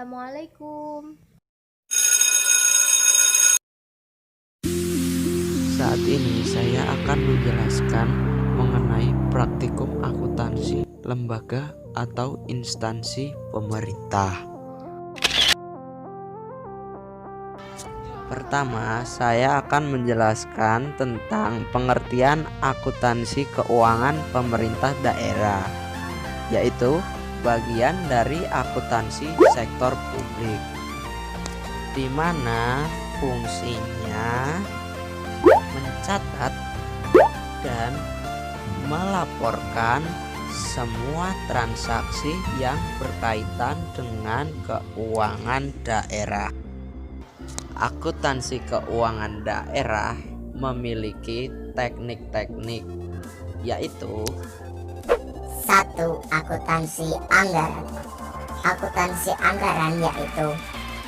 Assalamualaikum. Saat ini saya akan menjelaskan mengenai praktikum akuntansi lembaga atau instansi pemerintah. Pertama, saya akan menjelaskan tentang pengertian akuntansi keuangan pemerintah daerah, yaitu bagian dari akuntansi sektor publik, di mana fungsinya mencatat dan melaporkan semua transaksi yang berkaitan dengan keuangan daerah. Akuntansi keuangan daerah memiliki teknik-teknik, yaitu 1. Akuntansi anggaran. Akuntansi anggaran yaitu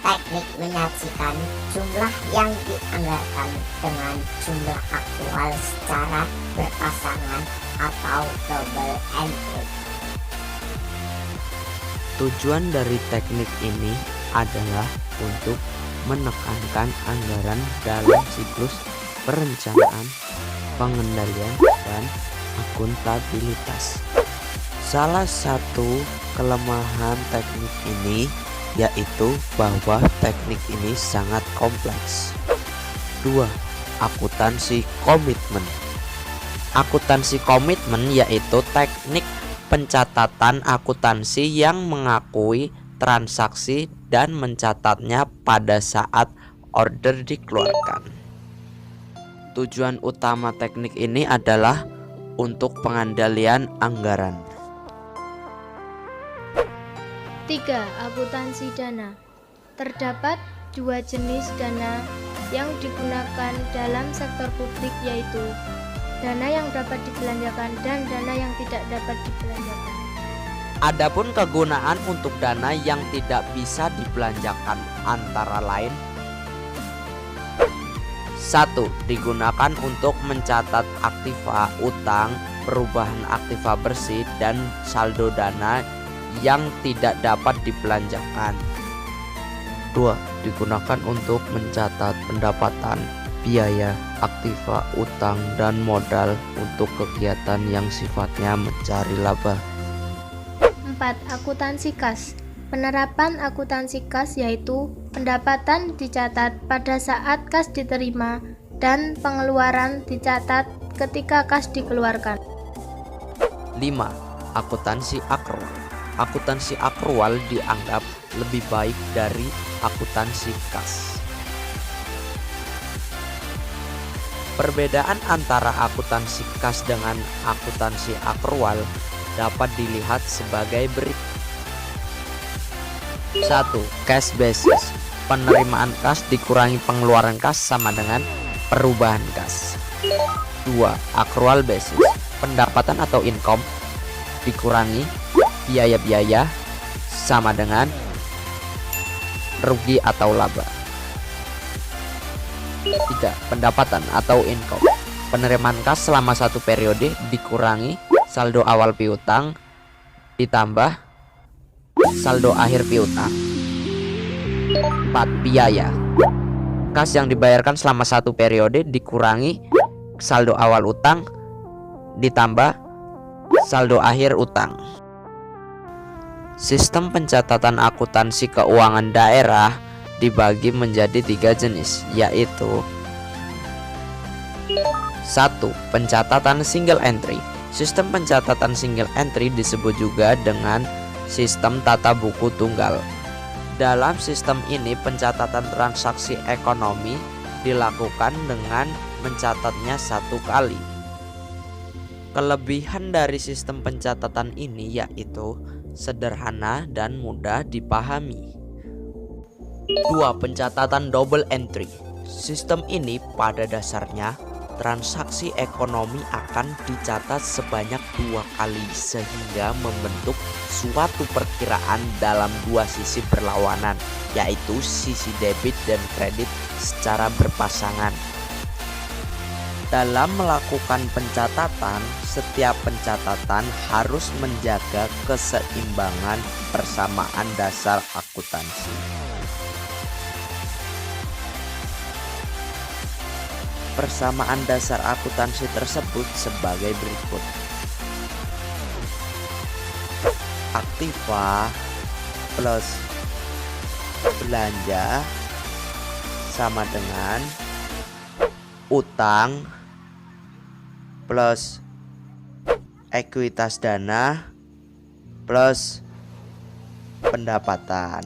teknik menyajikan jumlah yang dianggarkan dengan jumlah aktual secara berpasangan atau double entry. Tujuan dari teknik ini adalah untuk menekankan anggaran dalam siklus perencanaan, pengendalian, dan akuntabilitas. Salah satu kelemahan teknik ini yaitu bahwa teknik ini sangat kompleks. 2. Akuntansi komitmen. Akuntansi komitmen yaitu teknik pencatatan akuntansi yang mengakui transaksi dan mencatatnya pada saat order dikeluarkan. Tujuan utama teknik ini adalah untuk pengendalian anggaran. 3. Akuntansi dana. Terdapat dua jenis dana yang digunakan dalam sektor publik, yaitu dana yang dapat dibelanjakan dan dana yang tidak dapat dibelanjakan. Adapun kegunaan untuk dana yang tidak bisa dibelanjakan antara lain: 1. Digunakan untuk mencatat aktiva utang, perubahan aktiva bersih, dan saldo dana yang tidak dapat dibelanjakan. 2. Digunakan untuk mencatat pendapatan, biaya, aktiva, utang, dan modal untuk kegiatan yang sifatnya mencari laba. 4. Akuntansi kas. Penerapan akuntansi kas yaitu pendapatan dicatat pada saat kas diterima dan pengeluaran dicatat ketika kas dikeluarkan. 5. Akuntansi akrual. Akuntansi akrual dianggap lebih baik dari akuntansi kas. Perbedaan antara akuntansi kas dengan akuntansi akrual dapat dilihat sebagai berikut. 1. Cash basis. Penerimaan kas dikurangi pengeluaran kas sama dengan perubahan kas. 2. Accrual basis. Pendapatan atau income dikurangi biaya-biaya sama dengan rugi atau laba. 3. Pendapatan atau income. Penerimaan kas selama satu periode dikurangi saldo awal piutang ditambah saldo akhir piutang. 4. Biaya. Kas yang dibayarkan selama satu periode dikurangi saldo awal utang ditambah saldo akhir utang. Sistem pencatatan akuntansi keuangan daerah dibagi menjadi 3 jenis, yaitu 1. Pencatatan single entry. Sistem pencatatan single entry disebut juga dengan sistem tata buku tunggal. Dalam sistem ini pencatatan transaksi ekonomi dilakukan dengan mencatatnya satu kali. Kelebihan dari sistem pencatatan ini yaitu sederhana dan mudah dipahami. 2. Pencatatan double entry. Sistem ini pada dasarnya transaksi ekonomi akan dicatat sebanyak 2 kali sehingga membentuk suatu perkiraan dalam dua sisi berlawanan, yaitu sisi debit dan kredit secara berpasangan. Dalam melakukan pencatatan, setiap pencatatan harus menjaga keseimbangan persamaan dasar akuntansi. Persamaan dasar akuntansi tersebut sebagai berikut. Aktiva plus belanja sama dengan utang plus ekuitas dana plus pendapatan.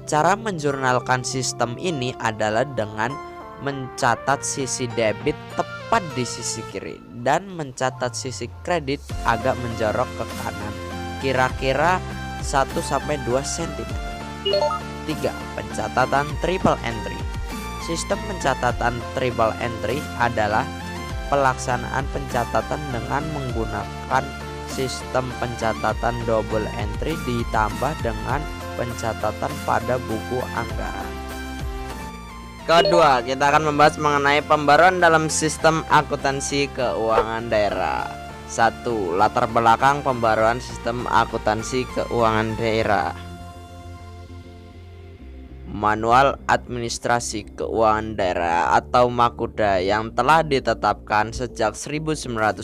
Cara menjurnalkan sistem ini adalah dengan mencatat sisi debit tepat di sisi kiri dan mencatat sisi kredit agak menjorok ke kanan, kira-kira 1-2 cm. 3. Pencatatan triple entry. Sistem pencatatan triple entry adalah pelaksanaan pencatatan dengan menggunakan sistem pencatatan double entry ditambah dengan pencatatan pada buku anggaran. Kedua, kita akan membahas mengenai pembaruan dalam sistem akuntansi keuangan daerah. 1. Latar belakang pembaruan sistem akuntansi keuangan daerah. Manual Administrasi Keuangan Daerah atau MAKUDA yang telah ditetapkan sejak 1981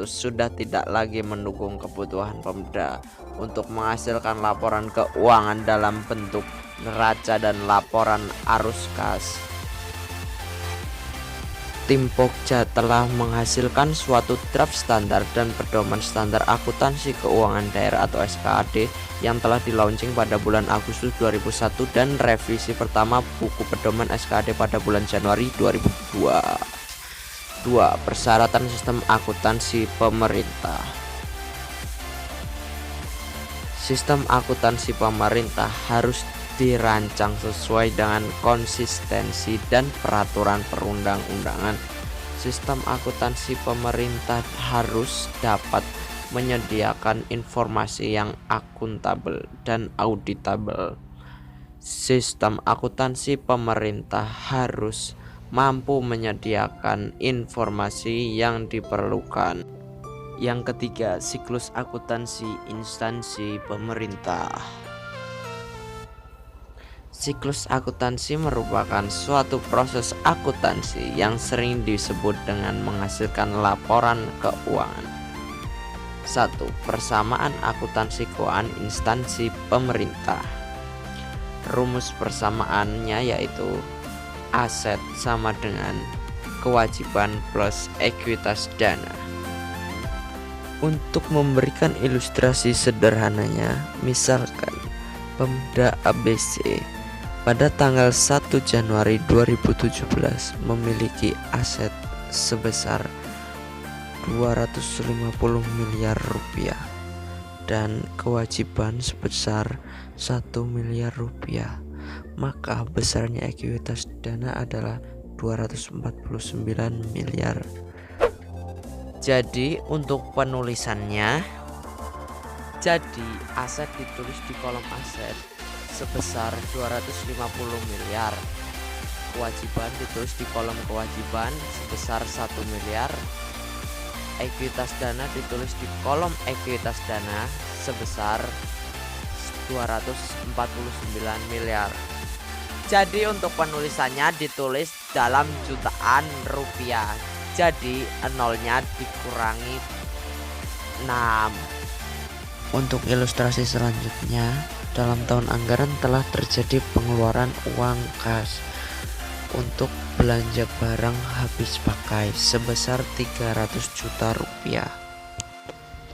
sudah tidak lagi mendukung kebutuhan Pemda untuk menghasilkan laporan keuangan dalam bentuk neraca dan laporan arus kas. Tim Pokja telah menghasilkan suatu draft standar dan pedoman standar akuntansi keuangan daerah atau SKAD yang telah di-launching pada bulan Agustus 2001 dan revisi pertama buku pedoman SKAD pada bulan Januari 2002. 2. Persyaratan sistem akuntansi pemerintah. Sistem akuntansi pemerintah harus dirancang sesuai dengan konsistensi dan peraturan perundang-undangan. Sistem akuntansi pemerintah harus dapat menyediakan informasi yang akuntabel dan auditabel. Sistem akuntansi pemerintah harus mampu menyediakan informasi yang diperlukan. Yang ketiga, siklus akuntansi instansi pemerintah. Siklus akuntansi merupakan suatu proses akuntansi yang sering disebut dengan menghasilkan laporan keuangan. 1. Persamaan akuntansi keuangan instansi pemerintah. Rumus persamaannya yaitu aset sama dengan kewajiban plus ekuitas dana. Untuk memberikan ilustrasi sederhananya, misalkan Pemda ABC pada tanggal 1 Januari 2017 memiliki aset sebesar 250 miliar rupiah dan kewajiban sebesar 1 miliar rupiah, maka besarnya ekuitas dana adalah 249 miliar. Jadi untuk penulisannya, jadi aset ditulis di kolom aset sebesar 250 miliar. Kewajiban ditulis di kolom kewajiban sebesar 1 miliar. Ekuitas dana ditulis di kolom ekuitas dana sebesar 249 miliar. Jadi untuk penulisannya ditulis dalam jutaan rupiah. Jadi nolnya dikurangi 6. Untuk ilustrasi selanjutnya, dalam tahun anggaran telah terjadi pengeluaran uang kas untuk belanja barang habis pakai sebesar 300 juta rupiah.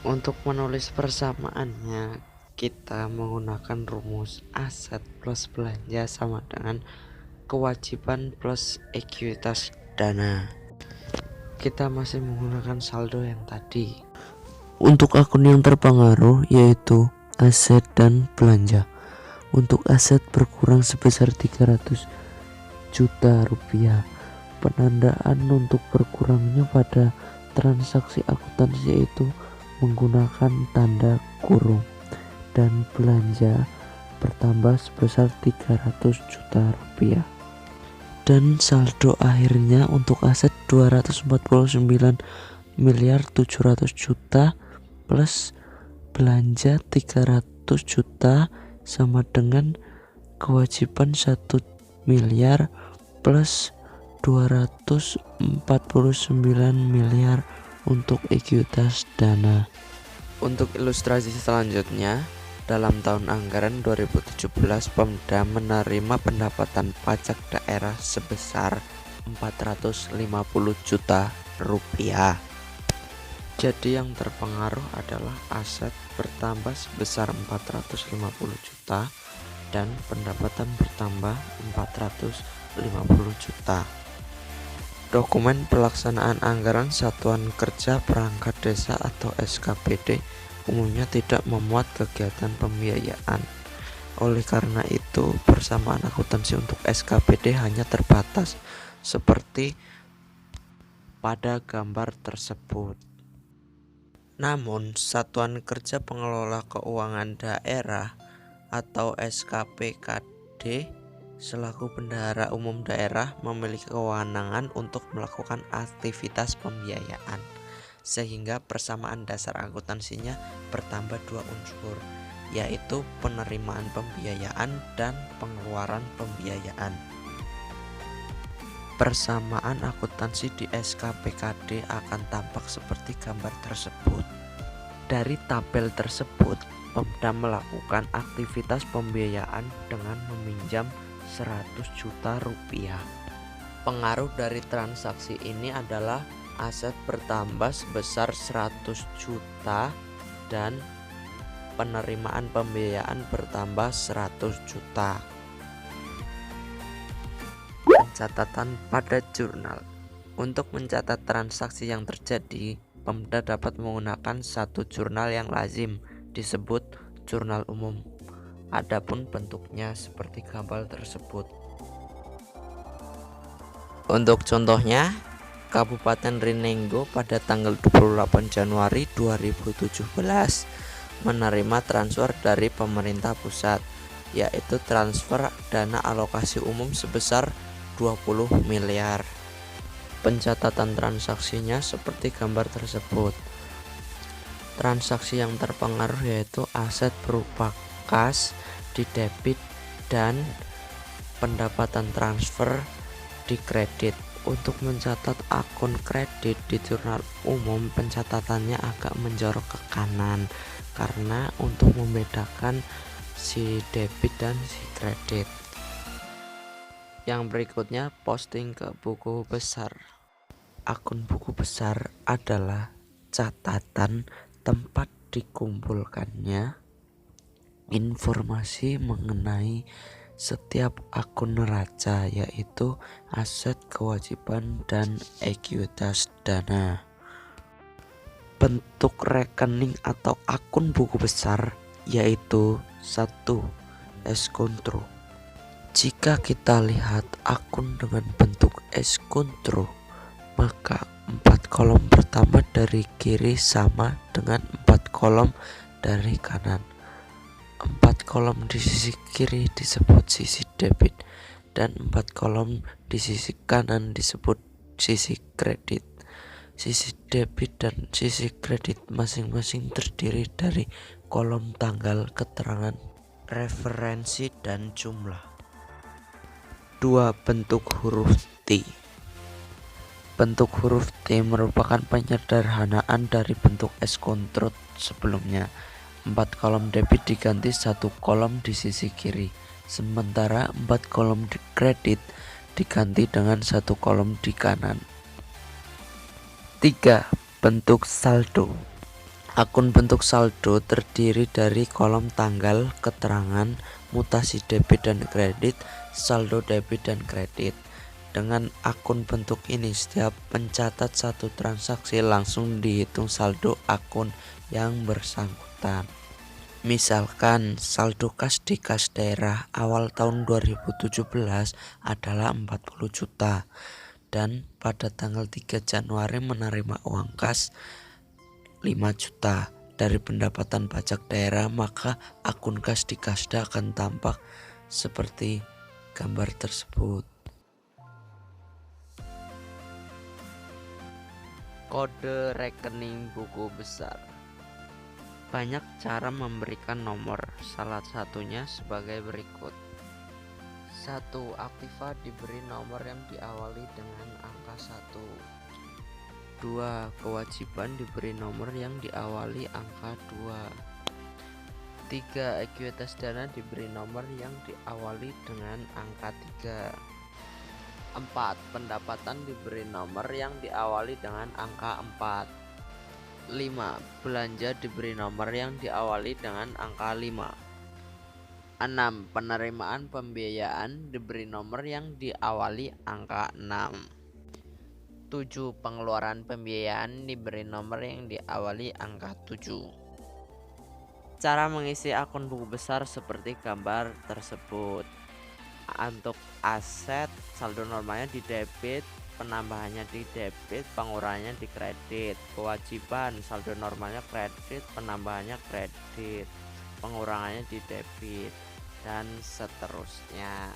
Untuk menulis persamaannya, kita menggunakan rumus aset plus belanja sama dengan kewajiban plus ekuitas dana. Kita masih menggunakan saldo yang tadi. Untuk akun yang terpengaruh yaitu aset dan belanja. Untuk aset berkurang sebesar 300 juta rupiah. Penandaan untuk berkurangnya pada transaksi akuntansi yaitu menggunakan tanda kurung, dan belanja bertambah sebesar 300 juta rupiah. dan saldo akhirnya untuk aset 249.700.000.000 plus belanja 300 juta sama dengan kewajiban 1 miliar plus 249 miliar untuk ekuitas dana. Untuk ilustrasi selanjutnya, dalam tahun anggaran 2017 Pemda menerima pendapatan pajak daerah sebesar 450 juta rupiah. Jadi yang terpengaruh adalah aset bertambah sebesar 450 juta dan pendapatan bertambah 450 juta. Dokumen pelaksanaan anggaran Satuan Kerja Perangkat Desa atau SKPD umumnya tidak memuat kegiatan pembiayaan. Oleh karena itu, persamaan akuntansi untuk SKPD hanya terbatas seperti pada gambar tersebut. Namun, Satuan Kerja Pengelola Keuangan Daerah atau SKPKD selaku bendahara umum daerah memiliki kewenangan untuk melakukan aktivitas pembiayaan, sehingga persamaan dasar akuntansinya bertambah 2 unsur, yaitu penerimaan pembiayaan dan pengeluaran pembiayaan. Persamaan akuntansi di SKPKD akan tampak seperti gambar tersebut. Dari tabel tersebut, Pemda melakukan aktivitas pembiayaan dengan meminjam 100 juta rupiah. Pengaruh dari transaksi ini adalah aset bertambah sebesar 100 juta dan penerimaan pembiayaan bertambah 100 juta. Catatan pada jurnal. Untuk mencatat transaksi yang terjadi, Pemda dapat menggunakan satu jurnal yang lazim disebut jurnal umum. Adapun bentuknya seperti gambar tersebut. Untuk contohnya, Kabupaten Rinengo pada tanggal 28 Januari 2017 menerima transfer dari pemerintah pusat, yaitu transfer dana alokasi umum sebesar 20 miliar. Pencatatan transaksinya seperti gambar tersebut. Transaksi yang terpengaruh yaitu aset berupa kas di debit dan pendapatan transfer di kredit. Untuk mencatat akun kredit di jurnal umum, pencatatannya agak menjorok ke kanan karena untuk membedakan si debit dan si kredit. Yang berikutnya, posting ke buku besar. Akun buku besar adalah catatan tempat dikumpulkannya informasi mengenai setiap akun neraca, yaitu aset, kewajiban, dan ekuitas dana. Bentuk rekening atau akun buku besar yaitu 1. Escontro. Jika kita lihat akun dengan bentuk escontro, maka 4 kolom pertama dari kiri sama dengan 4 kolom dari kanan. 4 kolom di sisi kiri disebut sisi debit dan 4 kolom di sisi kanan disebut sisi kredit. Sisi debit dan sisi kredit masing-masing terdiri dari kolom tanggal, keterangan, referensi, dan jumlah. 2. Bentuk huruf T. Bentuk huruf T merupakan penyederhanaan dari bentuk escontro sebelumnya. 4 kolom debit diganti 1 kolom di sisi kiri, sementara 4 kolom di kredit diganti dengan 1 kolom di kanan. 3. Bentuk saldo. Akun bentuk saldo terdiri dari kolom tanggal, keterangan, mutasi debit dan kredit, saldo debit dan kredit. Dengan akun bentuk ini, setiap pencatat satu transaksi langsung dihitung saldo akun yang bersangkutan. Misalkan saldo kas di kas daerah awal tahun 2017 adalah 40 juta dan pada tanggal 3 Januari menerima uang kas 5 juta dari pendapatan pajak daerah, maka akun kas di kasda akan tampak seperti gambar tersebut. Kode rekening buku besar. Banyak cara memberikan nomor, salah satunya sebagai berikut. 1. Aktiva diberi nomor yang diawali dengan angka 1. 2. Kewajiban diberi nomor yang diawali angka 2. 3. Ekuitas dana diberi nomor yang diawali dengan angka 3. 4. Pendapatan diberi nomor yang diawali dengan angka 4. 5. Belanja diberi nomor yang diawali dengan angka 5. 6. Penerimaan pembiayaan diberi nomor yang diawali angka 6. 7. Pengeluaran pembiayaan diberi nomor yang diawali angka 7. Cara mengisi akun buku besar seperti gambar tersebut. Untuk aset, saldo normalnya di debit, penambahannya di debit, pengurangannya di kredit. Kewajiban, saldo normalnya kredit, penambahannya kredit, pengurangannya di debit, dan seterusnya.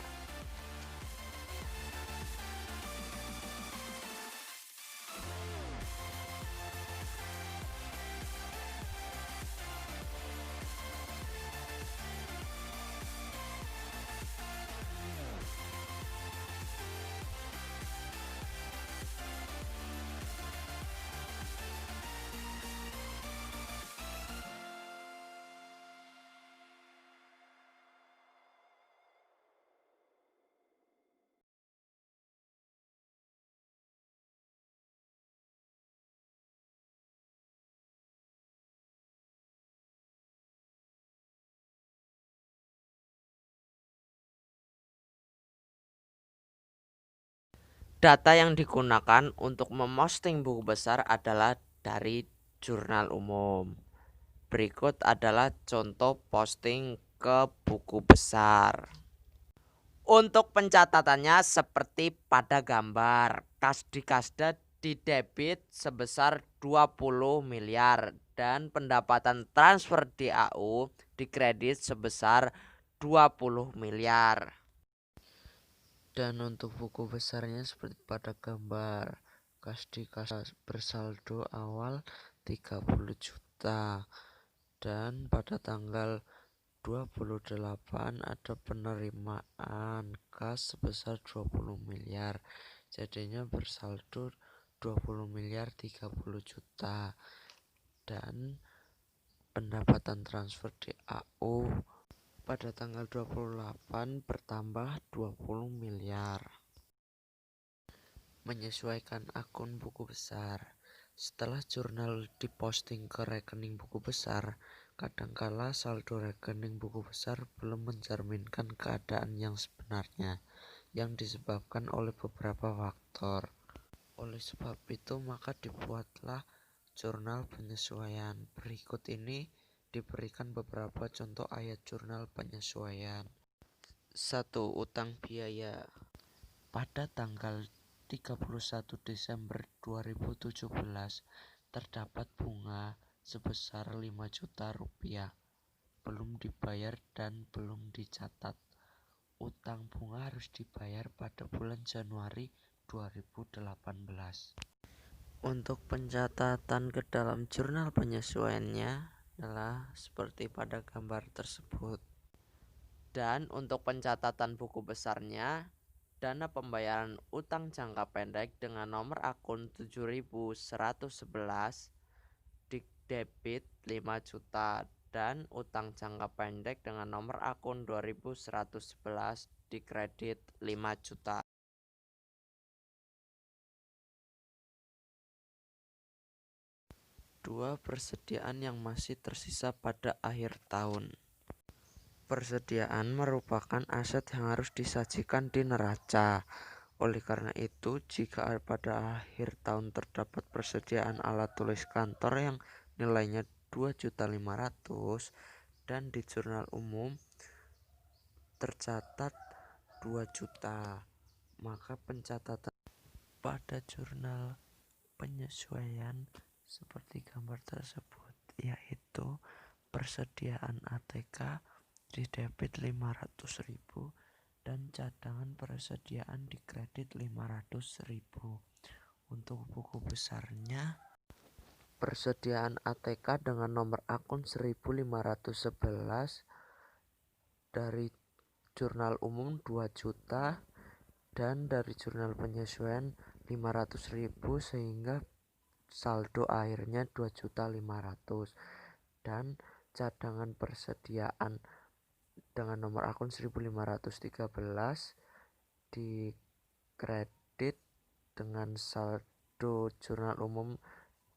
Data yang digunakan untuk memosting buku besar adalah dari jurnal umum. Berikut adalah contoh posting ke buku besar. Untuk pencatatannya seperti pada gambar, kas di kasda di debit sebesar 20 miliar dan pendapatan transfer DAU di kredit sebesar 20 miliar. Dan untuk buku besarnya seperti pada gambar, kas di kas bersaldo awal 30 juta dan pada tanggal 28 ada penerimaan kas sebesar 20 miliar. Jadinya bersaldo 20 miliar 30 juta dan pendapatan transfer DAU pada tanggal 28 bertambah 20 miliar. Menyesuaikan akun buku besar. Setelah jurnal diposting ke rekening buku besar, kadangkala saldo rekening buku besar belum mencerminkan keadaan yang sebenarnya, yang disebabkan oleh beberapa faktor. Oleh sebab itu, maka dibuatlah jurnal penyesuaian. Berikut ini diberikan beberapa contoh ayat jurnal penyesuaian. 1. Utang biaya. Pada tanggal 31 Desember 2017 terdapat bunga sebesar 5 juta rupiah belum dibayar dan belum dicatat. Utang bunga harus dibayar pada bulan Januari 2018. Untuk pencatatan ke dalam jurnal penyesuaiannya adalah seperti pada gambar tersebut. Dan untuk pencatatan buku besarnya, dana pembayaran utang jangka pendek dengan nomor akun 7111 di debit 5 juta dan utang jangka pendek dengan nomor akun 2111 di kredit 5 juta. Dua, persediaan yang masih tersisa pada akhir tahun. Persediaan merupakan aset yang harus disajikan di neraca. Oleh karena itu, jika pada akhir tahun terdapat persediaan alat tulis kantor yang nilainya 2.500.000 dan di jurnal umum tercatat 2 juta, maka pencatatan pada jurnal penyesuaian seperti gambar tersebut, yaitu persediaan ATK di debit 500.000 dan cadangan persediaan di kredit 500.000. Untuk buku besarnya persediaan ATK dengan nomor akun 1511 dari jurnal umum 2 juta dan dari jurnal penyesuaian 500.000 sehingga saldo akhirnya 2.500.000 dan cadangan persediaan dengan nomor akun 1513 di kredit dengan saldo jurnal umum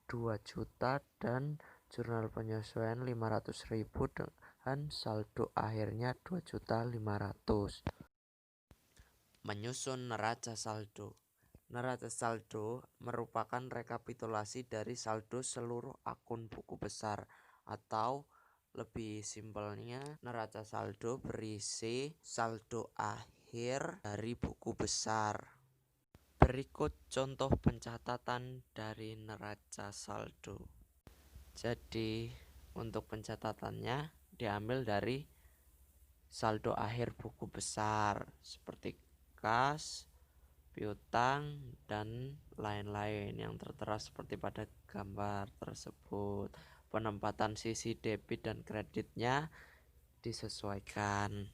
2 juta dan jurnal penyesuaian 500.000 dengan saldo akhirnya 2.500.000. Menyusun neraca saldo. Neraca saldo merupakan rekapitulasi dari saldo seluruh akun buku besar, atau lebih simpelnya neraca saldo berisi saldo akhir dari buku besar. Berikut contoh pencatatan dari neraca saldo. Jadi untuk pencatatannya diambil dari saldo akhir buku besar seperti kas, piutang, dan lain-lain yang tertera seperti pada gambar tersebut. Penempatan sisi debit dan kreditnya disesuaikan.